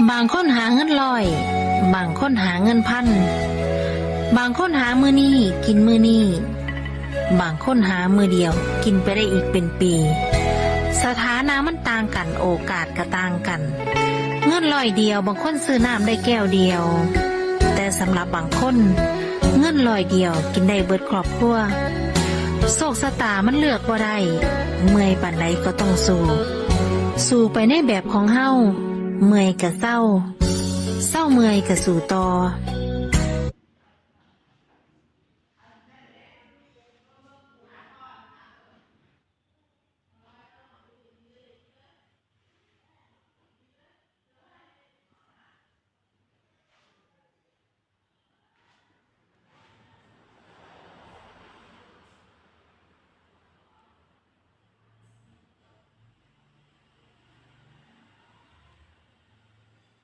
บางคนหาเงินร้อยบางคนหาเงินพันบางคนหามื้อนี้กินมื้อนี้บางคนหามื้อเดียวกินไปได้อีกเป็นปีสถานะมันต่างกันโอกาสก็ต่างกันเงินร้อยเดียวบางคนซื้อน้ำได้แก้วเดียวแต่สำหรับบางคนเงินร้อยเดียวกินได้เบิดครอบครัวโชคชะตามันเลือกบ่ได้เมื่อยปานใดก็ต้องสู้ไปในแบบของเฮาเมื่อยก็เศร้าเมื่อยก็สู้ต่อ